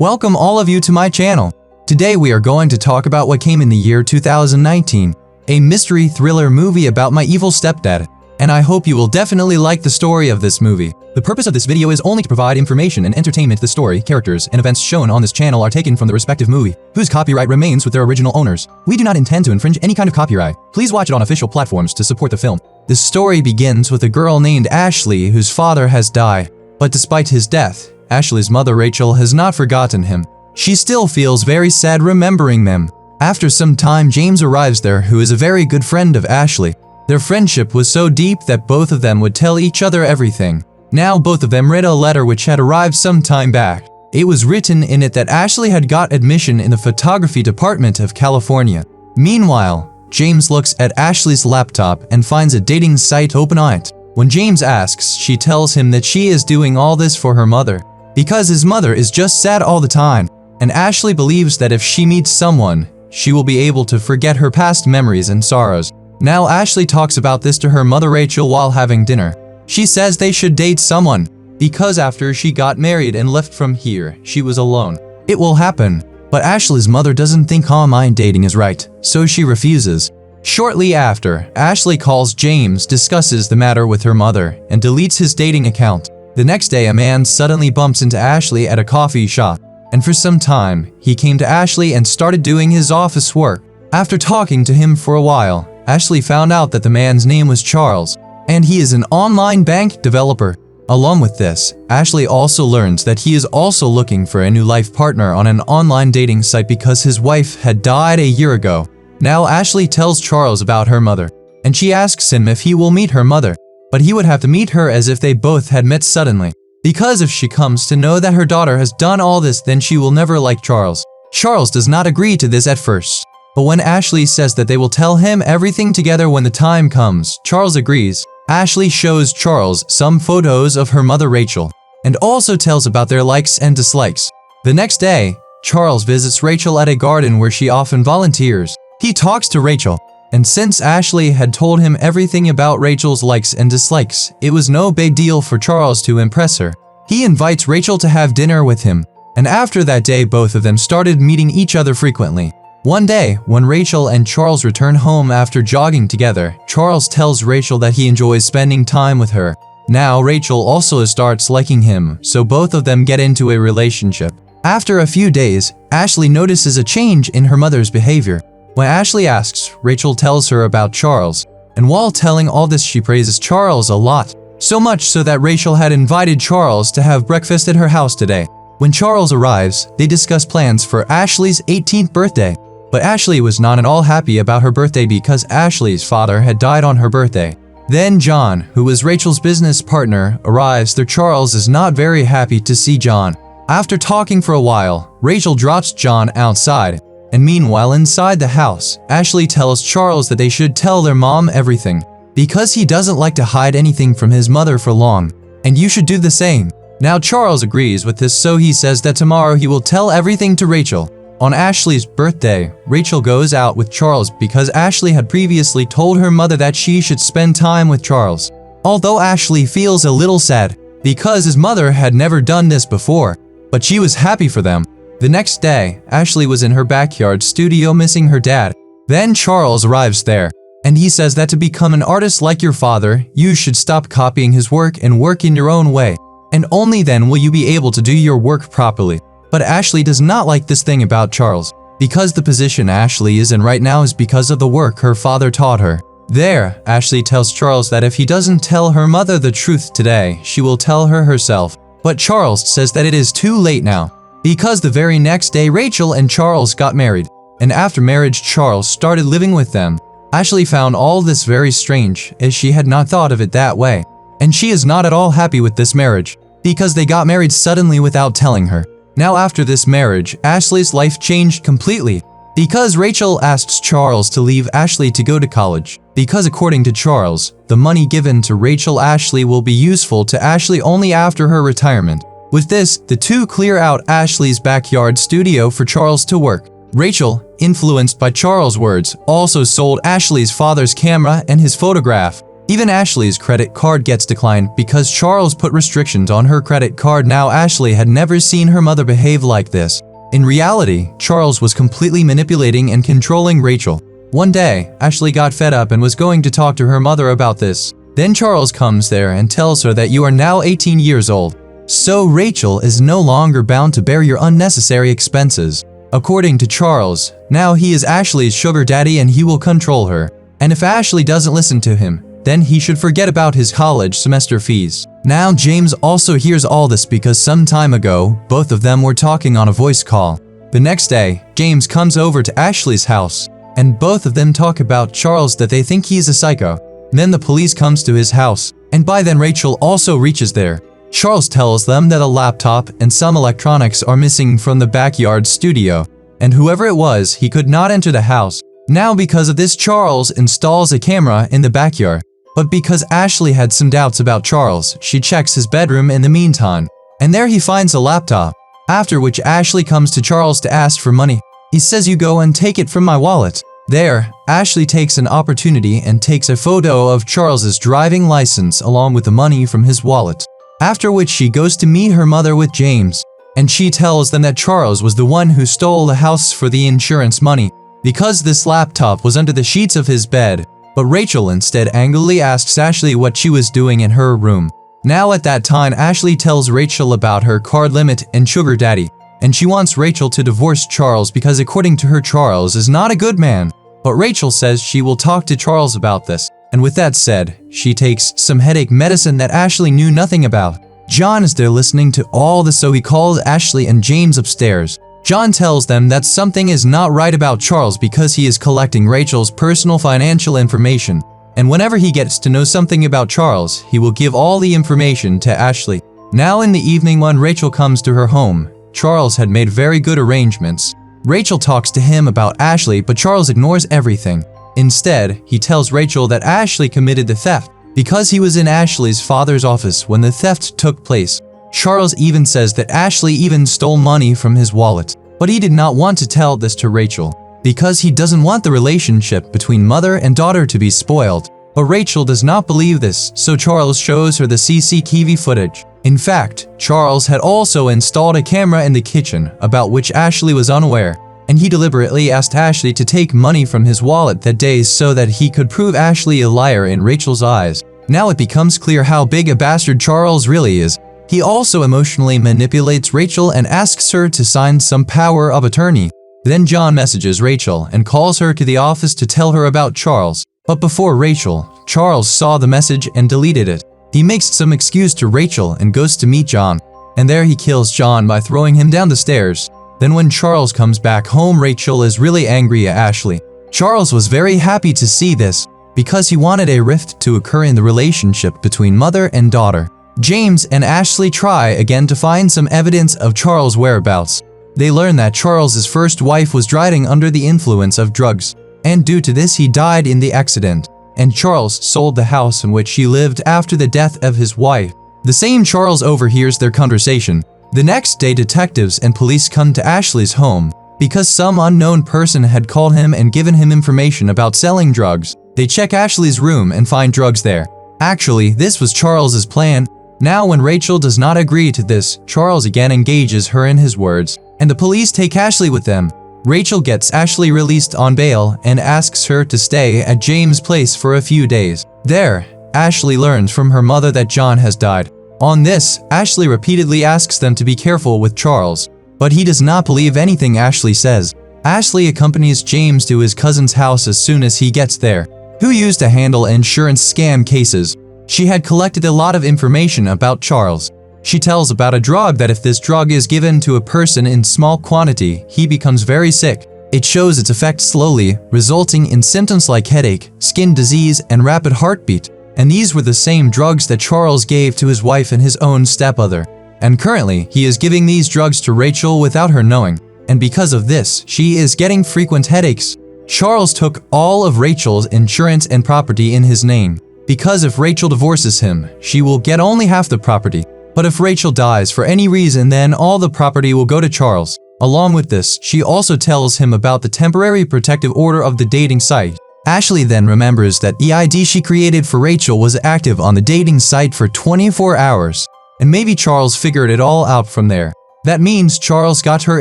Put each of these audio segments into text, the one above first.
Welcome all of you to my channel. Today we are going to talk about what came in the year 2019, a mystery thriller movie about my evil stepdad, and I hope you will definitely like the story of this movie. The purpose of this video is only to provide information and entertainment. The story, characters, and events shown on this channel are taken from the respective movie, whose copyright remains with their original owners. We do not intend to infringe any kind of copyright. Please watch it on official platforms to support the film. The story begins with a girl named Ashley whose father has died, but despite his death, Ashley's mother Rachel has not forgotten him. She still feels very sad remembering them. After some time, James arrives there, who is a very good friend of Ashley. Their friendship was so deep that both of them would tell each other everything. Now both of them read a letter which had arrived some time back. It was written in it that Ashley had got admission in the photography department of California. Meanwhile, James looks at Ashley's laptop and finds a dating site open on it. When James asks, she tells him that she is doing all this for her mother, because his mother is just sad all the time, and Ashley believes that if she meets someone, she will be able to forget her past memories and sorrows. Now Ashley talks about this to her mother Rachel while having dinner. She says they should date someone, because after she got married and left from here, she was alone. It will happen, but Ashley's mother doesn't think online dating is right, so she refuses. Shortly after, Ashley calls James, discusses the matter with her mother, and deletes his dating account. The next day, a man suddenly bumps into Ashley at a coffee shop, and for some time, he came to Ashley and started doing his office work. After talking to him for a while, Ashley found out that the man's name was Charles, and he is an online bank developer. Along with this, Ashley also learns that he is also looking for a new life partner on an online dating site because his wife had died a year ago. Now Ashley tells Charles about her mother, and she asks him if he will meet her mother, but he would have to meet her as if they both had met suddenly. Because if she comes to know that her daughter has done all this, then she will never like Charles. Charles does not agree to this at first, but when Ashley says that they will tell him everything together when the time comes, Charles agrees. Ashley shows Charles some photos of her mother Rachel, and also tells about their likes and dislikes. The next day, Charles visits Rachel at a garden where she often volunteers. He talks to Rachel, and since Ashley had told him everything about Rachel's likes and dislikes, it was no big deal for Charles to impress her. He invites Rachel to have dinner with him, and after that day both of them started meeting each other frequently. One day, when Rachel and Charles return home after jogging together, Charles tells Rachel that he enjoys spending time with her. Now Rachel also starts liking him, so both of them get into a relationship. After a few days, Ashley notices a change in her mother's behavior. When Ashley asks, Rachel tells her about Charles, and while telling all this she praises Charles a lot, so much so that Rachel had invited Charles to have breakfast at her house today. When Charles arrives, they discuss plans for Ashley's 18th birthday, but Ashley was not at all happy about her birthday because Ashley's father had died on her birthday. Then John, who was Rachel's business partner, arrives there. Charles is not very happy to see John. After talking for a while, Rachel drops John outside. And meanwhile inside the house, Ashley tells Charles that they should tell their mom everything, because he doesn't like to hide anything from his mother for long, and you should do the same. Now Charles agrees with this, so he says that tomorrow he will tell everything to Rachel. On Ashley's birthday, Rachel goes out with Charles because Ashley had previously told her mother that she should spend time with Charles. Although Ashley feels a little sad, because his mother had never done this before, but she was happy for them. The next day, Ashley was in her backyard studio missing her dad. Then Charles arrives there, and he says that to become an artist like your father, you should stop copying his work and work in your own way, and only then will you be able to do your work properly. But Ashley does not like this thing about Charles, because the position Ashley is in right now is because of the work her father taught her. There, Ashley tells Charles that if he doesn't tell her mother the truth today, she will tell her herself. But Charles says that it is too late now, because the very next day Rachel and Charles got married, and after marriage Charles started living with them. Ashley found all this very strange, as she had not thought of it that way, and she is not at all happy with this marriage, because they got married suddenly without telling her. Now after this marriage, Ashley's life changed completely, because Rachel asks Charles to leave Ashley to go to college, because according to Charles, the money given to Rachel Ashley will be useful to Ashley only after her retirement. With this, the two clear out Ashley's backyard studio for Charles to work. Rachel, influenced by Charles' words, also sold Ashley's father's camera and his photograph. Even Ashley's credit card gets declined because Charles put restrictions on her credit card. Now Ashley had never seen her mother behave like this. In reality, Charles was completely manipulating and controlling Rachel. One day, Ashley got fed up and was going to talk to her mother about this. Then Charles comes there and tells her that you are now 18 years old. So Rachel is no longer bound to bear your unnecessary expenses. According to Charles, now he is Ashley's sugar daddy and he will control her. And if Ashley doesn't listen to him, then he should forget about his college semester fees. Now James also hears all this because some time ago, both of them were talking on a voice call. The next day, James comes over to Ashley's house, and both of them talk about Charles that they think he's a psycho. Then the police comes to his house, and by then Rachel also reaches there. Charles tells them that a laptop and some electronics are missing from the backyard studio, and whoever it was, he could not enter the house. Now because of this, Charles installs a camera in the backyard. But because Ashley had some doubts about Charles, she checks his bedroom in the meantime, and there he finds a laptop. After which Ashley comes to Charles to ask for money. He says, "You go and take it from my wallet." There, Ashley takes an opportunity and takes a photo of Charles's driving license along with the money from his wallet. After which she goes to meet her mother with James, and she tells them that Charles was the one who stole the house for the insurance money, because this laptop was under the sheets of his bed. But Rachel instead angrily asks Ashley what she was doing in her room. Now at that time, Ashley tells Rachel about her card limit and sugar daddy, and she wants Rachel to divorce Charles because according to her, Charles is not a good man. But Rachel says she will talk to Charles about this, and with that said, she takes some headache medicine that Ashley knew nothing about. John is there listening to all this, so he calls Ashley and James upstairs. John tells them that something is not right about Charles because he is collecting Rachel's personal financial information, and whenever he gets to know something about Charles, he will give all the information to Ashley. Now in the evening when Rachel comes to her home, Charles had made very good arrangements. Rachel talks to him about Ashley, but Charles ignores everything. Instead, he tells Rachel that Ashley committed the theft because he was in Ashley's father's office when the theft took place. Charles even says that Ashley even stole money from his wallet, but he did not want to tell this to Rachel because he doesn't want the relationship between mother and daughter to be spoiled. But Rachel does not believe this, so Charles shows her the CCTV footage. In fact, Charles had also installed a camera in the kitchen about which Ashley was unaware, and he deliberately asked Ashley to take money from his wallet that day so that he could prove Ashley a liar in Rachel's eyes. Now it becomes clear how big a bastard Charles really is. He also emotionally manipulates Rachel and asks her to sign some power of attorney. Then John messages Rachel and calls her to the office to tell her about Charles. But before Rachel, Charles saw the message and deleted it. He makes some excuse to Rachel and goes to meet John, and there he kills John by throwing him down the stairs. Then when Charles comes back home, Rachel is really angry at Ashley. Charles was very happy to see this because he wanted a rift to occur in the relationship between mother and daughter. James and Ashley try again to find some evidence of Charles' whereabouts. They learn that Charles's first wife was driving under the influence of drugs, and due to this he died in the accident, and Charles sold the house in which he lived after the death of his wife. The same Charles overhears their conversation. The next day, detectives and police come to Ashley's home because some unknown person had called him and given him information about selling drugs. They check Ashley's room and find drugs there. Actually, this was Charles's plan. Now when Rachel does not agree to this, Charles again engages her in his words, and the police take Ashley with them. Rachel gets Ashley released on bail and asks her to stay at James' place for a few days. There, Ashley learns from her mother that John has died. On this, Ashley repeatedly asks them to be careful with Charles, but he does not believe anything Ashley says. Ashley accompanies James to his cousin's house as soon as he gets there, who used to handle insurance scam cases. She had collected a lot of information about Charles. She tells about a drug that if this drug is given to a person in small quantity, he becomes very sick. It shows its effect slowly, resulting in symptoms like headache, skin disease, and rapid heartbeat. And these were the same drugs that Charles gave to his wife and his own stepmother. And currently, he is giving these drugs to Rachel without her knowing. And because of this, she is getting frequent headaches. Charles took all of Rachel's insurance and property in his name, because if Rachel divorces him, she will get only half the property. But if Rachel dies for any reason, then all the property will go to Charles. Along with this, she also tells him about the temporary protective order of the dating site, Ashley then remembers that the ID she created for Rachel was active on the dating site for 24 hours. And maybe Charles figured it all out from there. That means Charles got her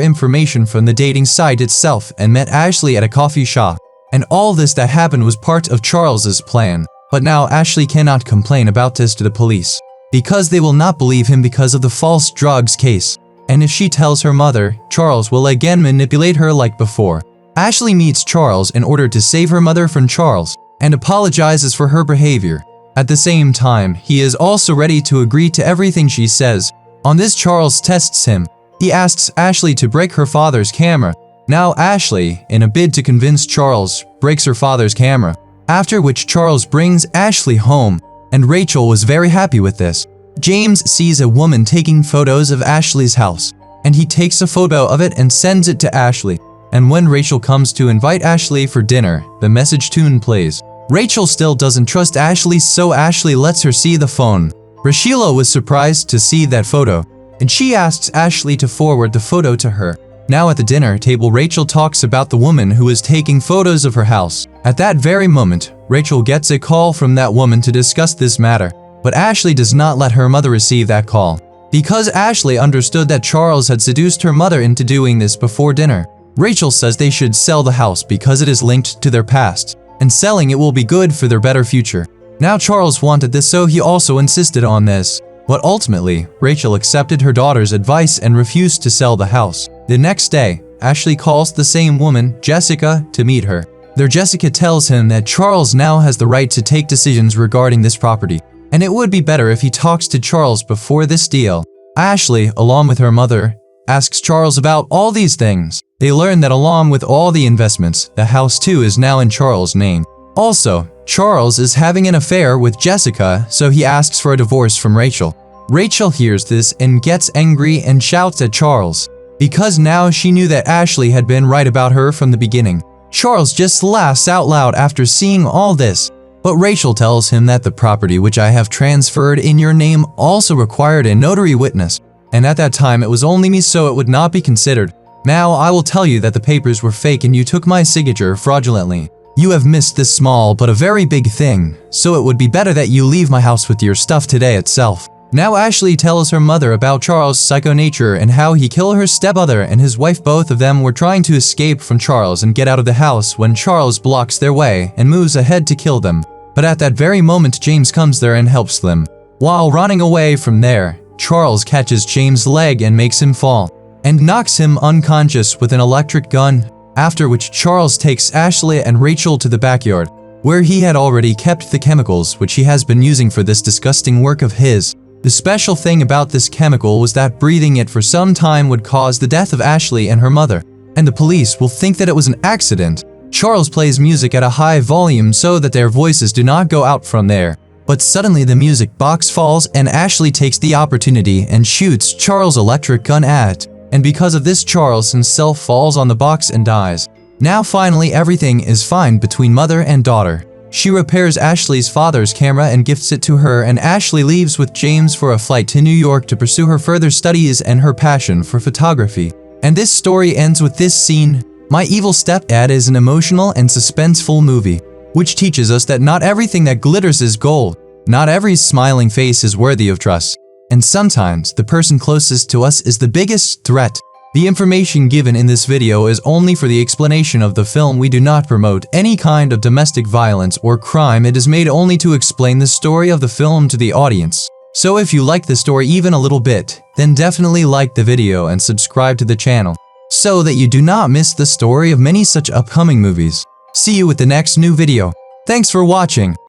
information from the dating site itself and met Ashley at a coffee shop. And all this that happened was part of Charles's plan. But now Ashley cannot complain about this to the police, because they will not believe him because of the false drugs case. And if she tells her mother, Charles will again manipulate her like before. Ashley meets Charles in order to save her mother from Charles, and apologizes for her behavior. At the same time, he is also ready to agree to everything she says. On this, Charles tests him. He asks Ashley to break her father's camera. Now Ashley, in a bid to convince Charles, breaks her father's camera. After which Charles brings Ashley home, and Rachel was very happy with this. James sees a woman taking photos of Ashley's house, and he takes a photo of it and sends it to Ashley. And when Rachel comes to invite Ashley for dinner, the message tune plays. Rachel still doesn't trust Ashley, so Ashley lets her see the phone. Rachel was surprised to see that photo, and she asks Ashley to forward the photo to her. Now at the dinner table, Rachel talks about the woman who is taking photos of her house. At that very moment, Rachel gets a call from that woman to discuss this matter. But Ashley does not let her mother receive that call, because Ashley understood that Charles had seduced her mother into doing this before dinner. Rachel says they should sell the house because it is linked to their past, and selling it will be good for their better future. Now Charles wanted this, so he also insisted on this. But ultimately, Rachel accepted her daughter's advice and refused to sell the house. The next day, Ashley calls the same woman, Jessica, to meet her. There Jessica tells him that Charles now has the right to take decisions regarding this property, and it would be better if he talks to Charles before this deal. Ashley, along with her mother, asks Charles about all these things. They learn that along with all the investments, the house too is now in Charles' name. Also, Charles is having an affair with Jessica, so he asks for a divorce from Rachel. Rachel hears this and gets angry and shouts at Charles, because now she knew that Ashley had been right about her from the beginning. Charles just laughs out loud after seeing all this, but Rachel tells him that the property which I have transferred in your name also required a notary witness, and at that time it was only me, so it would not be considered. Now I will tell you that the papers were fake and you took my signature fraudulently. You have missed this small but a very big thing, so it would be better that you leave my house with your stuff today itself. Now Ashley tells her mother about Charles' psycho nature and how he killed her stepmother and his wife. Both of them were trying to escape from Charles and get out of the house when Charles blocks their way and moves ahead to kill them. But at that very moment, James comes there and helps them. While running away from there, Charles catches James' leg and makes him fall, and knocks him unconscious with an electric gun, after which Charles takes Ashley and Rachel to the backyard, where he had already kept the chemicals which he has been using for this disgusting work of his. The special thing about this chemical was that breathing it for some time would cause the death of Ashley and her mother, and the police will think that it was an accident. Charles plays music at a high volume so that their voices do not go out from there. But suddenly the music box falls and Ashley takes the opportunity and shoots Charles' electric gun at it. And because of this, Charles himself falls on the box and dies. Now finally everything is fine between mother and daughter. She repairs Ashley's father's camera and gifts it to her, and Ashley leaves with James for a flight to New York to pursue her further studies and her passion for photography. And this story ends with this scene. My Evil Stepdad is an emotional and suspenseful movie, which teaches us that not everything that glitters is gold. Not every smiling face is worthy of trust. And sometimes the person closest to us is the biggest threat. The information given in this video is only for the explanation of the film. We do not promote any kind of domestic violence or crime. It is made only to explain the story of the film to the audience. So if you like the story even a little bit, then definitely like the video and subscribe to the channel, so that you do not miss the story of many such upcoming movies. See you with the next new video. Thanks for watching.